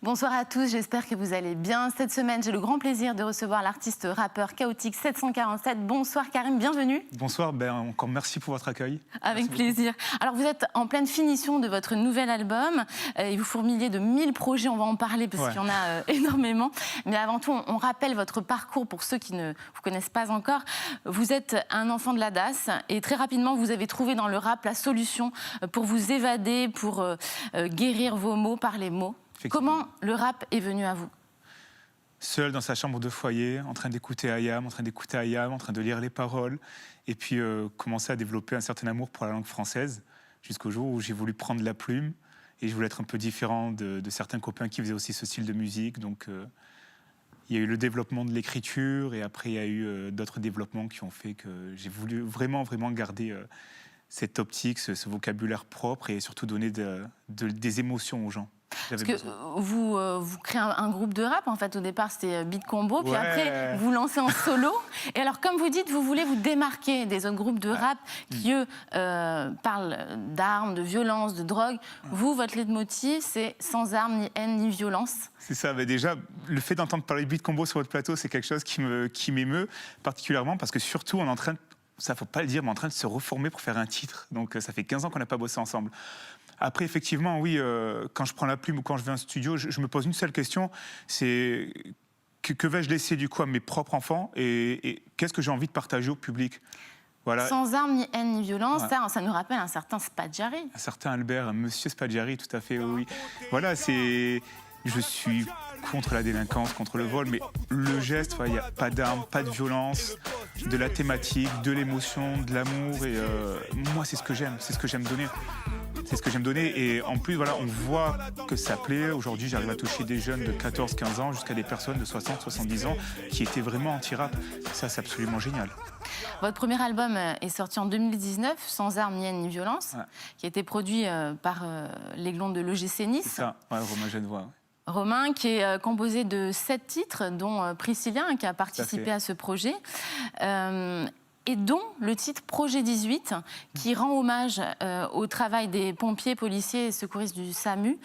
Bonsoir à tous, j'espère que vous allez bien. Cette semaine, j'ai le grand plaisir de recevoir l'artiste rappeur Chaotique 747. Bonsoir Karim, bienvenue. Bonsoir, encore merci pour votre accueil. Avec plaisir. Alors vous êtes en pleine finition de votre nouvel album et vous fourmillez de 1000 projets, on va en parler parce qu'il y en a énormément. Mais avant tout, on rappelle votre parcours pour ceux qui ne vous connaissent pas encore. Vous êtes un enfant de la DAS et très rapidement, vous avez trouvé dans le rap la solution pour vous évader, pour guérir vos maux par les mots. Comment le rap est venu à vous? Seul dans sa chambre de foyer, en train d'écouter Ayam, en train de lire les paroles, et puis commencer à développer un certain amour pour la langue française, jusqu'au jour où j'ai voulu prendre la plume, et je voulais être un peu différent de certains copains qui faisaient aussi ce style de musique. Donc il y a eu le développement de l'écriture, et après il y a eu d'autres développements qui ont fait que j'ai voulu vraiment garder cette optique, ce vocabulaire propre, et surtout donner des émotions aux gens. Parce que vous créez un groupe de rap, en fait, au départ c'était Beat Combo, puis après vous lancez en solo. Et alors, comme vous dites, vous voulez vous démarquer des autres groupes de rap qui, eux, parlent d'armes, de violence, de drogue. Vous, votre leitmotiv, c'est sans armes, ni haine, ni violence. C'est ça, mais déjà, le fait d'entendre parler de Beat Combo sur votre plateau, c'est quelque chose qui m'émeut particulièrement, parce que surtout, on est en train, ça faut pas le dire, mais en train de se reformer pour faire un titre. Donc ça fait 15 ans qu'on n'a pas bossé ensemble. Après, effectivement, oui, quand je prends la plume ou quand je vais en studio, je me pose une seule question, c'est que vais-je laisser du coup à mes propres enfants et qu'est-ce que j'ai envie de partager au public? Voilà. Sans armes, ni haine, ni violence, ça nous rappelle un certain Spadjari. Un certain Albert, un monsieur Spadjari, tout à fait, oui. Voilà, je suis contre la délinquance, contre le vol, mais le geste, il n'y a pas d'armes, pas de violence, de la thématique, de l'émotion, de l'amour, et moi, c'est ce que j'aime donner. C'est ce que j'aime donner, et en plus, voilà, on voit que ça plaît. Aujourd'hui, j'arrive à toucher des jeunes de 14-15 ans jusqu'à des personnes de 60-70 ans qui étaient vraiment anti-rap. Ça, c'est absolument génial. Votre premier album est sorti en 2019, Sans armes, ni haine, ni violence, qui a été produit par l'Aiglon de l'EGC Nice. C'est ça, Romain Genevois. Romain, qui est composé de 7 titres, dont Priscilla, qui a participé à ce projet. Et dont le titre Projet 18, qui rend hommage au travail des pompiers, policiers et secouristes du SAMU.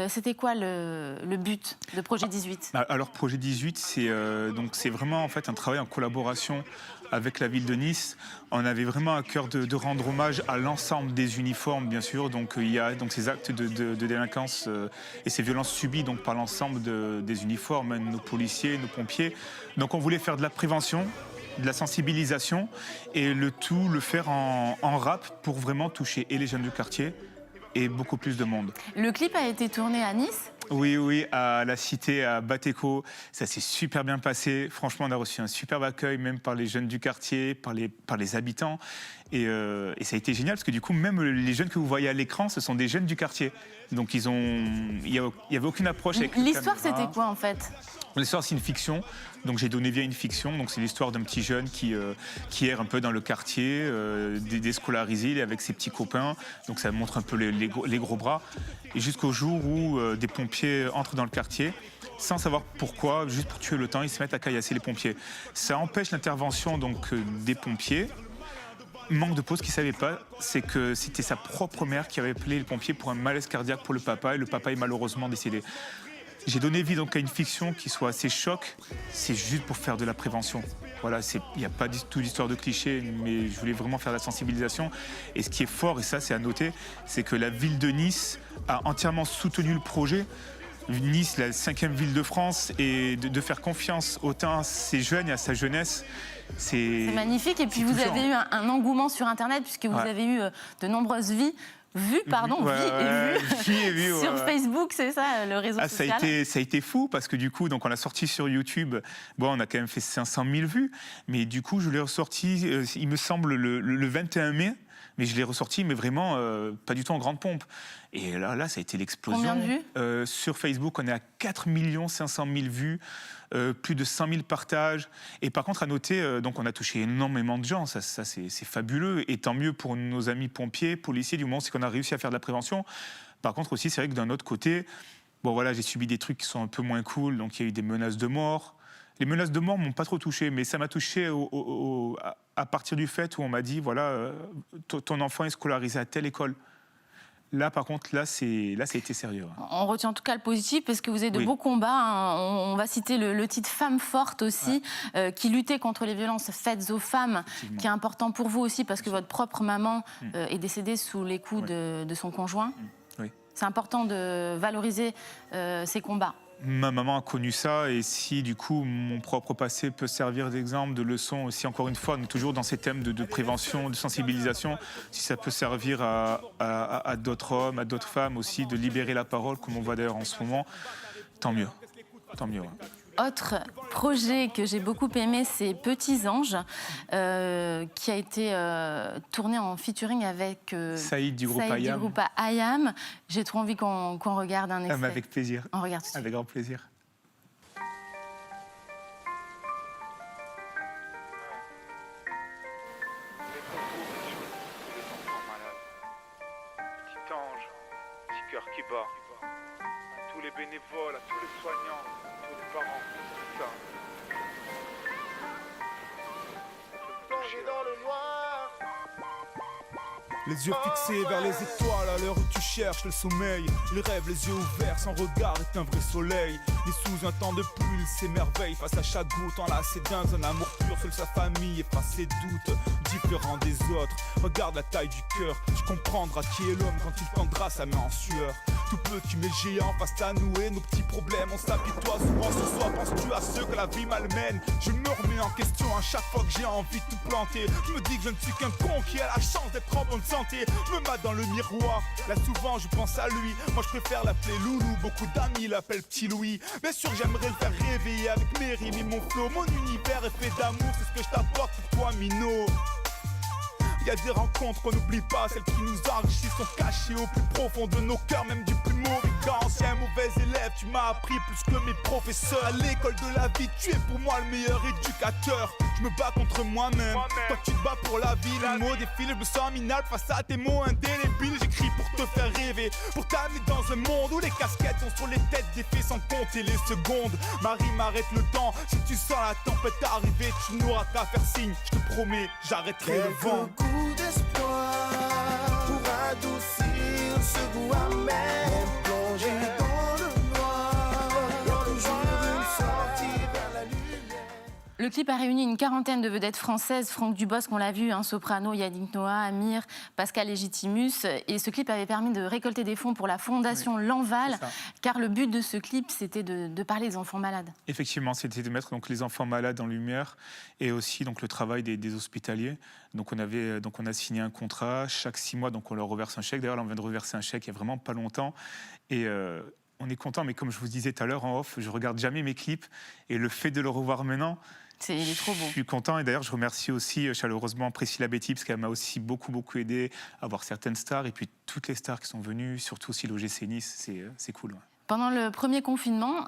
C'était quoi le but de Projet 18 ? Alors, Projet 18, c'est vraiment en fait un travail en collaboration avec la ville de Nice. On avait vraiment à cœur de rendre hommage à l'ensemble des uniformes, bien sûr. Donc il y a ces actes de délinquance et ces violences subies donc, par l'ensemble des uniformes, nos policiers, nos pompiers. Donc on voulait faire de la prévention, de la sensibilisation, et le faire en rap pour vraiment toucher et les jeunes du quartier et beaucoup plus de monde. Le clip a été tourné à Nice ? Oui, à la Cité, à Bateco. Ça s'est super bien passé. Franchement, on a reçu un superbe accueil, même par les jeunes du quartier, par les habitants. Et ça a été génial, parce que du coup, même les jeunes que vous voyez à l'écran, ce sont des jeunes du quartier. Donc il n'y avait aucune approche avec l'histoire, c'était quoi, en fait ? L'histoire, c'est une fiction, donc j'ai donné vie à une fiction. Donc c'est l'histoire d'un petit jeune qui erre un peu dans le quartier, déscolarisé, avec ses petits copains. Donc ça montre un peu les gros bras. Et jusqu'au jour où des pompiers entrent dans le quartier, sans savoir pourquoi, juste pour tuer le temps, ils se mettent à caillasser les pompiers. Ça empêche l'intervention donc des pompiers. Manque de pause, qu'il ne savait pas, c'est que c'était sa propre mère qui avait appelé les pompiers pour un malaise cardiaque pour le papa, et le papa est malheureusement décédé. J'ai donné vie donc à une fiction qui soit assez choc, c'est juste pour faire de la prévention. Voilà, il n'y a pas du tout d'histoire de cliché, mais je voulais vraiment faire de la sensibilisation. Et ce qui est fort, et ça c'est à noter, c'est que la ville de Nice a entièrement soutenu le projet. Nice, la 5e ville de France, et de faire confiance autant à ses jeunes et à sa jeunesse. C'est magnifique, et puis vous avez eu un engouement sur Internet, puisque vous avez eu de nombreuses vues sur Facebook, c'est ça, le réseau social. Ça a été fou, parce que du coup, donc on l'a sorti sur YouTube. Bon, on a quand même fait 500 000 vues, mais du coup, je l'ai ressorti, il me semble, le 21 mai. Mais je l'ai ressorti, mais vraiment pas du tout en grande pompe. Et là, ça a été l'explosion. Combien de vues ? Sur Facebook, on est à 4 500 000 vues, plus de 100 000 partages. Et par contre, à noter, donc on a touché énormément de gens. Ça c'est fabuleux. Et tant mieux pour nos amis pompiers, policiers, du moment c'est qu'on a réussi à faire de la prévention. Par contre aussi, c'est vrai que d'un autre côté, bon voilà, j'ai subi des trucs qui sont un peu moins cool. Donc il y a eu des menaces de mort. Les menaces de mort m'ont pas trop touché, mais ça m'a touché à partir du fait où on m'a dit, voilà, ton enfant est scolarisé à telle école. Là, par contre, là, ça a été sérieux. On retient en tout cas le positif parce que vous avez de beaux combats. Hein. On va citer le titre Femme forte aussi, qui luttait contre les violences faites aux femmes, qui est important pour vous aussi parce que votre propre maman est décédée sous les coups de son conjoint. Oui. C'est important de valoriser ces combats. Ma maman a connu ça et si du coup mon propre passé peut servir d'exemple, de leçon aussi, encore une fois, toujours dans ces thèmes de prévention, de sensibilisation, si ça peut servir à d'autres hommes, à d'autres femmes aussi, de libérer la parole, comme on voit d'ailleurs en ce moment, tant mieux. Tant mieux. Autre projet que j'ai beaucoup aimé, c'est Petits Anges, qui a été tourné en featuring avec Saïd du groupe Saïd Ayam. Du groupe Ayam. J'ai trop envie qu'on regarde un extrait. Avec plaisir. On regarde tout de suite. Avec grand plaisir. Petit ange, petit cœur qui bat. À tous les bénévoles, à tous les soignants, à tous les parents, tout ça. Plongé dans le noir. Les yeux fixés vers les étoiles à l'heure où tu cherches le sommeil. Il rêve les yeux ouverts, son regard est un vrai soleil. Et sous un temps de pluie, il s'émerveille face à chaque goutte. Enlacé d'un amour pur, seule sa famille efface ses doutes. Différent des autres, regarde la taille du cœur. Tu comprendras qui est l'homme quand il tendra sa main en sueur. Tout petit mais géant face à nous et nos petits problèmes. On s'apitoie souvent ce soir, penses-tu à ceux que la vie malmène? Je me remets en question à chaque fois que j'ai envie de tout planter. Je me dis que je ne suis qu'un con qui a la chance d'être en bonne santé. Je me bats dans le miroir, là souvent je pense à lui. Moi je préfère l'appeler Loulou, beaucoup d'amis l'appellent Petit Louis. Bien sûr j'aimerais le faire réveiller avec mes rimes et mon flow. Mon univers est fait d'amour, c'est ce que je t'apporte pour toi Mino. Y a des rencontres qu'on n'oublie pas, celles qui nous enrichissent sont cachées au plus profond de nos cœurs, même du plus mauvais cas. Ancien mauvais élève, tu m'as appris plus que mes professeurs. À l'école de la vie, tu es pour moi le meilleur éducateur. Je me bats contre moi-même, toi tu te bats pour la vie. Les mots défilent, je me sens minable face à tes mots indélébiles. J'écris pour te faire rêver, pour t'amener dans un monde où les casquettes sont sur les têtes des faits sans compter les secondes. Marie m'arrête le temps, si tu sens la tempête arriver, tu n'auras qu'à faire signe. Je te promets, j'arrêterai le vent. D'espoir pour adoucir ce goût amer, plongé dans le noir, il y a toujours une sortie vers la lumière. Le clip a réuni une quarantaine de vedettes françaises. Franck Dubosc, on l'a vu, hein, soprano, Yannick Noah, Amir, Pascal Légitimus. Et ce clip avait permis de récolter des fonds pour la fondation L'Enval, car le but de ce clip, c'était de parler des enfants malades. Effectivement, c'était de mettre donc, les enfants malades en lumière et aussi donc, le travail des hospitaliers. Donc on a signé un contrat chaque 6 mois, donc on leur reverse un chèque. D'ailleurs, là, on vient de reverser un chèque il n'y a vraiment pas longtemps. Et on est content, mais comme je vous disais tout à l'heure en off, je ne regarde jamais mes clips. Et le fait de le revoir maintenant, il est trop beau. Je suis content et d'ailleurs je remercie aussi chaleureusement Priscilla Betty parce qu'elle m'a aussi beaucoup aidé à voir certaines stars et puis toutes les stars qui sont venues, surtout aussi l'OGC Nice, c'est cool. Ouais. Pendant le premier confinement,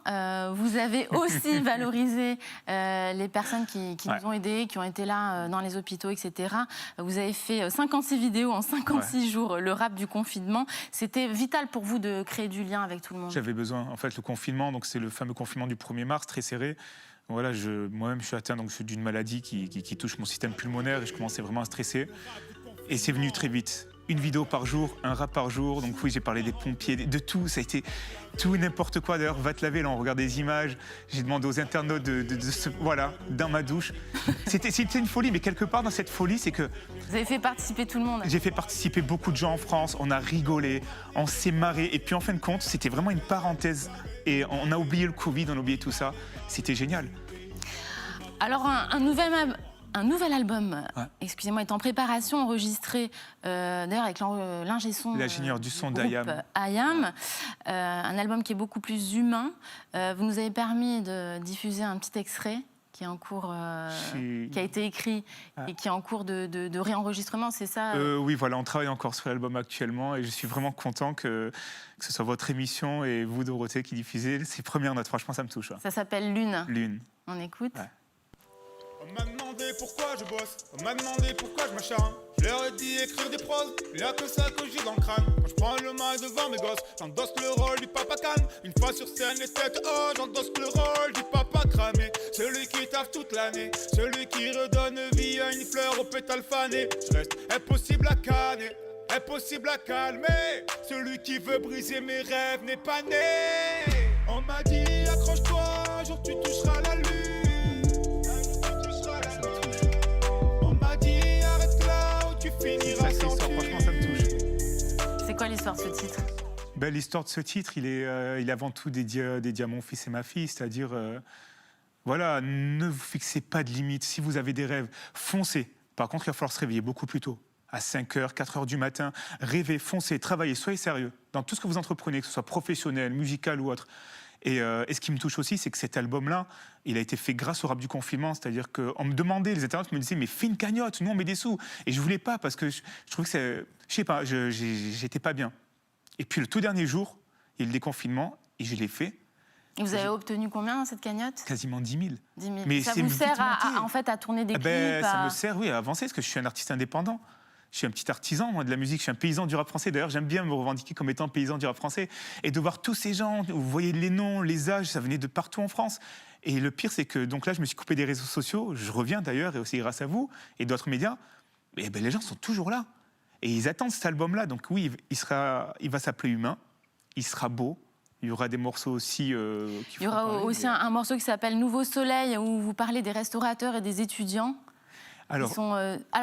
vous avez aussi valorisé les personnes qui nous ont aidés, qui ont été là dans les hôpitaux, etc. Vous avez fait 56 vidéos en 56 jours, le rap du confinement. C'était vital pour vous de créer du lien avec tout le monde. J'avais besoin. En fait, le confinement, donc c'est le fameux confinement du 1er mars, très serré. Voilà, moi-même, je suis atteint d'une maladie qui touche mon système pulmonaire et je commençais vraiment à stresser. Et c'est venu très vite. Une vidéo par jour, un rap par jour. Donc oui, j'ai parlé des pompiers, de tout. Ça a été tout et n'importe quoi. D'ailleurs, va te laver, là, on regarde des images. J'ai demandé aux internautes voilà, dans ma douche. C'était une folie, mais quelque part dans cette folie, c'est que... Vous avez fait participer tout le monde. J'ai fait participer beaucoup de gens en France. On a rigolé, on s'est marré. Et puis en fin de compte, c'était vraiment une parenthèse. Et on a oublié le Covid, on a oublié tout ça. C'était génial. Alors, un nouvel album, excusez-moi, est en préparation, enregistré d'ailleurs avec l'ingé son, l'ingénieur du son d'Ayam. Un album qui est beaucoup plus humain. Vous nous avez permis de diffuser un petit extrait qui est en cours, qui a été écrit et qui est en cours de réenregistrement, c'est ça Oui, voilà, on travaille encore sur l'album actuellement et je suis vraiment content que ce soit votre émission et vous, Dorothée, qui diffusez ces premières notes. Franchement, ça me touche. Ça s'appelle Lune. Lune. On écoute. Ouais. On m'a demandé pourquoi je bosse, on m'a demandé pourquoi je m'acharne. Je leur ai dit écrire des proses, il n'y a que ça que j'ai dans le crâne. Quand je prends le mic devant mes gosses, j'endosse le rôle du papa calme. Une fois sur scène, les têtes hautes, j'endosse le rôle du papa cramé. Celui qui taffe toute l'année, celui qui redonne vie à une fleur aux pétales fanés. Je reste impossible à canner. Impossible à calmer, celui qui veut briser mes rêves n'est pas né. On m'a dit accroche-toi, un jour tu toucheras la lune. On m'a dit arrête là ou tu finiras sans Franchement, ça me touche. C'est quoi l'histoire de ce titre? L'histoire de ce titre, il est avant tout dédié à mon fils et ma fille, c'est-à-dire, voilà, ne vous fixez pas de limites. Si vous avez des rêves, foncez. Par contre, il va falloir se réveiller beaucoup plus tôt, à 5h, 4h du matin. Rêvez, foncez, travaillez, soyez sérieux dans tout ce que vous entreprenez, que ce soit professionnel, musical ou autre. Et ce qui me touche aussi, c'est que cet album-là, il a été fait grâce au rap du confinement. C'est-à-dire qu'on me demandait, les internautes me disaient, mais fais une cagnotte, nous on met des sous. Et je voulais pas parce que je trouvais que c'est, je sais pas, j'étais pas bien. Et puis le tout dernier jour, il y a eu le déconfinement et je l'ai fait. Et vous avez obtenu combien dans cette cagnotte? Quasiment 10 000. 10 000. Mais ça c'est vous vite sert monté. en fait, à tourner des clips Ça me sert, oui, à avancer parce que je suis un artiste indépendant. Je suis un petit artisan, moi, de la musique. Je suis un paysan du rap français. D'ailleurs, j'aime bien me revendiquer comme étant paysan du rap français. Et de voir tous ces gens, vous voyez les noms, les âges, ça venait de partout en France. Et le pire, c'est que donc là, je me suis coupé des réseaux sociaux. Je reviens d'ailleurs, et aussi grâce à vous et d'autres médias. Et les gens sont toujours là. Et ils attendent cet album-là. Donc oui, il va s'appeler Humain. Il sera beau. Il y aura des morceaux aussi Il y aura aussi un morceau qui s'appelle Nouveau Soleil, où vous parlez des restaurateurs et des étudiants. Alors,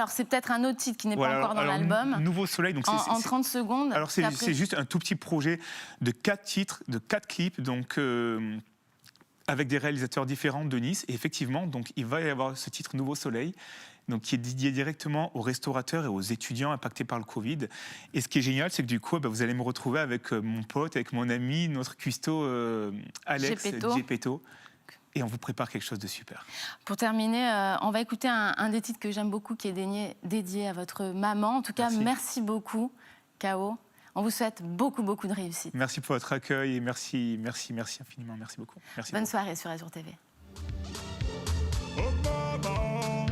c'est peut-être un autre titre qui n'est pas encore dans l'album. Nouveau Soleil, donc en 30 secondes. Alors c'est juste un tout petit projet de 4 titres, de 4 clips, donc avec des réalisateurs différents de Nice. Et effectivement, donc il va y avoir ce titre Nouveau Soleil, donc qui est dédié directement aux restaurateurs et aux étudiants impactés par le Covid. Et ce qui est génial, c'est que du coup, vous allez me retrouver avec mon pote, avec mon ami, notre cuistot Alex Gepetto. Et on vous prépare quelque chose de super. Pour terminer, on va écouter un des titres que j'aime beaucoup, qui est dédié à votre maman. En tout cas, merci beaucoup, K.O. On vous souhaite beaucoup, beaucoup de réussite. Merci pour votre accueil et merci infiniment. Merci beaucoup. Merci. Bonne soirée sur Azur TV. Oh maman,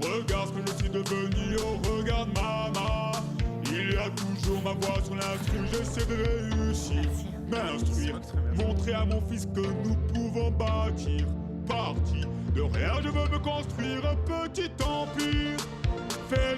regarde ce que je suis devenu, oh regarde maman. Il y a toujours ma voix sur l'instru, j'essaie de réussir. M'instruire, montrer à mon fils que nous pouvons bâtir. Parti de rien, je veux me construire un petit empire. Faire